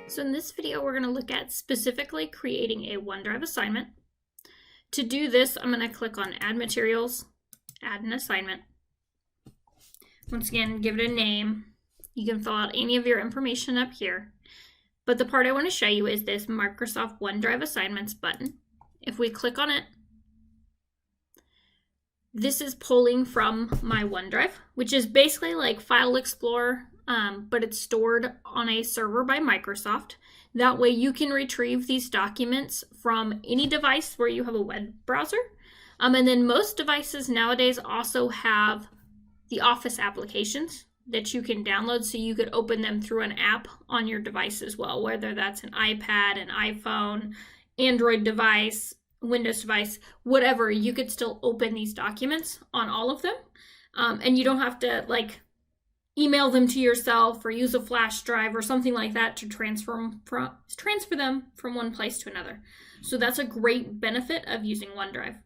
So in this video, we're going to look at specifically creating a OneDrive assignment. To do this, I'm going to click on Add Materials, Add an Assignment. Once again, give it a name. You can fill out any of your information up here. But the part I want to show you is this Microsoft OneDrive Assignments button. If we click on it, this is pulling from my OneDrive, which is basically like File Explorer, but it's stored on a server by Microsoft. That way you can retrieve these documents from any device where you have a web browser. And then most devices nowadays also have the Office applications that you can download, so you could open them through an app on your device as well, whether that's an iPad, an iPhone, Android device, Windows device, whatever. You could still open these documents on all of them, and you don't have to email them to yourself or use a flash drive or something like that to transfer them from one place to another. So that's a great benefit of using OneDrive.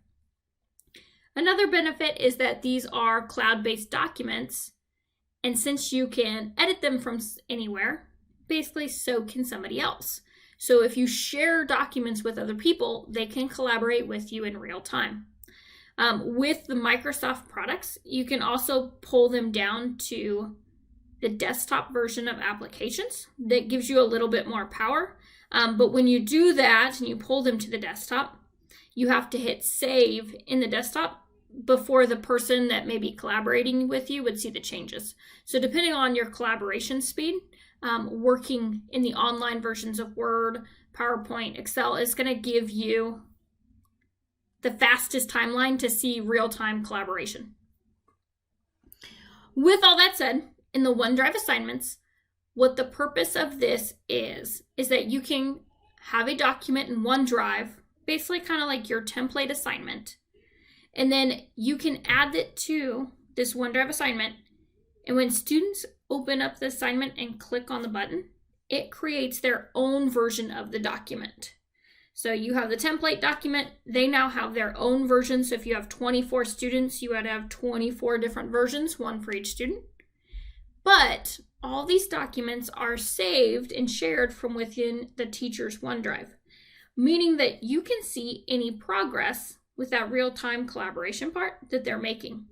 Another benefit is that these are cloud-based documents, and since you can edit them from anywhere, basically so can somebody else. So if you share documents with other people, they can collaborate with you in real time. With the Microsoft products, you can also pull them down to the desktop version of applications. That gives you a little bit more power. But when you do that and you pull them to the desktop, you have to hit save in the desktop before the person that may be collaborating with you would see the changes. So depending on your collaboration speed, working in the online versions of Word, PowerPoint, Excel is going to give you the fastest timeline to see real-time collaboration. With all that said, in the OneDrive assignments, what the purpose of this is that you can have a document in OneDrive, basically kind of like your template assignment, and then you can add it to this OneDrive assignment, and when students open up the assignment and click on the button, it creates their own version of the document. So you have the template document, they now have their own version. So if you have 24 students, you would have 24 different versions, one for each student. But all these documents are saved and shared from within the teacher's OneDrive, meaning that you can see any progress with that real-time collaboration part that they're making.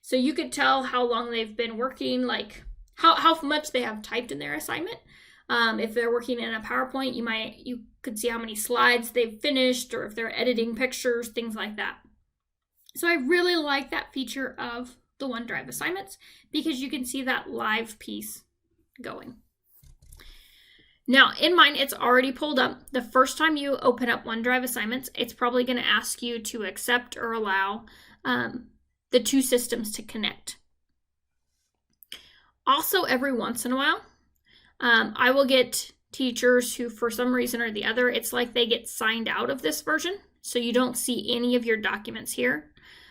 So you could tell how long they've been working, like how much they have typed in their assignment. If they're working in a PowerPoint, you could see how many slides they've finished, or if they're editing pictures, things like that. So I really like that feature of the OneDrive assignments because you can see that live piece going. Now in mine, it's already pulled up. The first time you open up OneDrive assignments, it's probably going to ask you to accept or allow the two systems to connect. Also, every once in a while, I will get teachers who, for some reason or the other, it's like they get signed out of this version, so you don't see any of your documents here.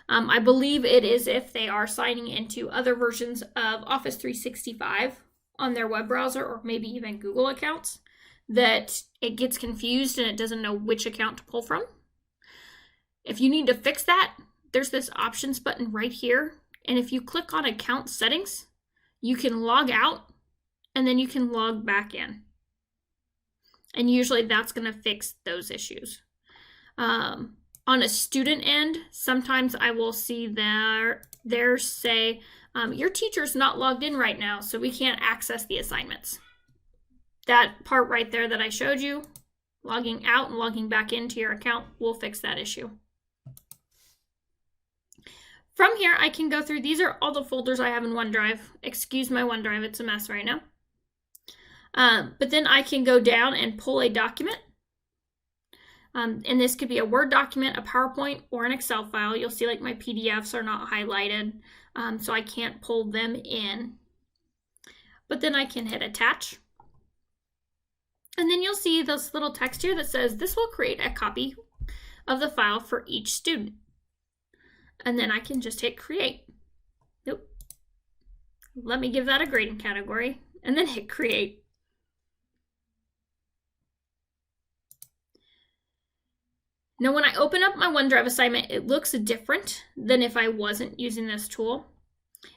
I believe it is if they are signing into other versions of Office 365 on their web browser, or maybe even Google accounts, that it gets confused and it doesn't know which account to pull from. If you need to fix that, there's this options button right here, and if you click on account settings, you can log out and then you can log back in. And usually that's going to fix those issues. On a student end, sometimes I will see there say, your teacher's not logged in right now, so we can't access the assignments. That part right there that I showed you, logging out and logging back into your account, will fix that issue. From here, I can go through, these are all the folders I have in OneDrive. Excuse my OneDrive, it's a mess right now. But then I can go down and pull a document. And this could be a Word document, a PowerPoint, or an Excel file. You'll see like my PDFs are not highlighted, so I can't pull them in. But then I can hit attach. And then you'll see this little text here that says this will create a copy of the file for each student. And then I can just hit create. Nope. Let me give that a grading category and then hit create. Now when I open up my OneDrive assignment, it looks different than if I wasn't using this tool.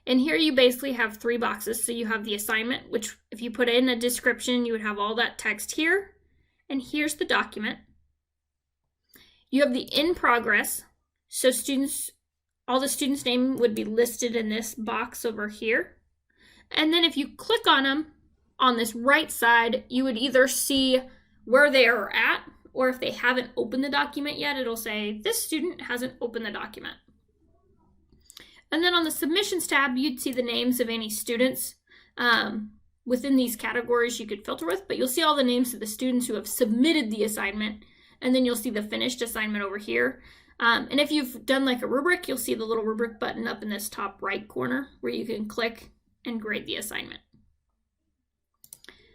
And here you basically have 3 boxes. So you have the assignment, which if you put in a description, you would have all that text here. And here's the document. You have the in progress. So all the students' name would be listed in this box over here. And then if you click on them on this right side, you would either see where they are at, or if they haven't opened the document yet, it'll say this student hasn't opened the document. And then on the submissions tab, you'd see the names of any students within these categories you could filter with, but you'll see all the names of the students who have submitted the assignment, and then you'll see the finished assignment over here. And if you've done like a rubric, you'll see the little rubric button up in this top right corner where you can click and grade the assignment.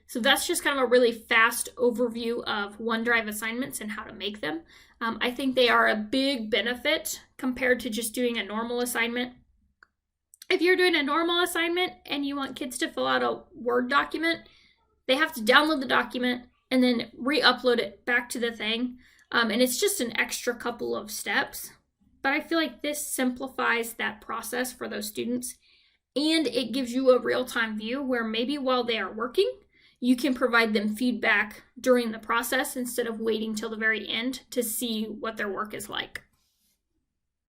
So that's just kind of a really fast overview of OneDrive assignments and how to make them. I think they are a big benefit compared to just doing a normal assignment. If you're doing a normal assignment and you want kids to fill out a Word document, they have to download the document and then re-upload it back to the thing. And it's just an extra couple of steps. But I feel like this simplifies that process for those students. And it gives you a real-time view where maybe while they are working, you can provide them feedback during the process instead of waiting till the very end to see what their work is like.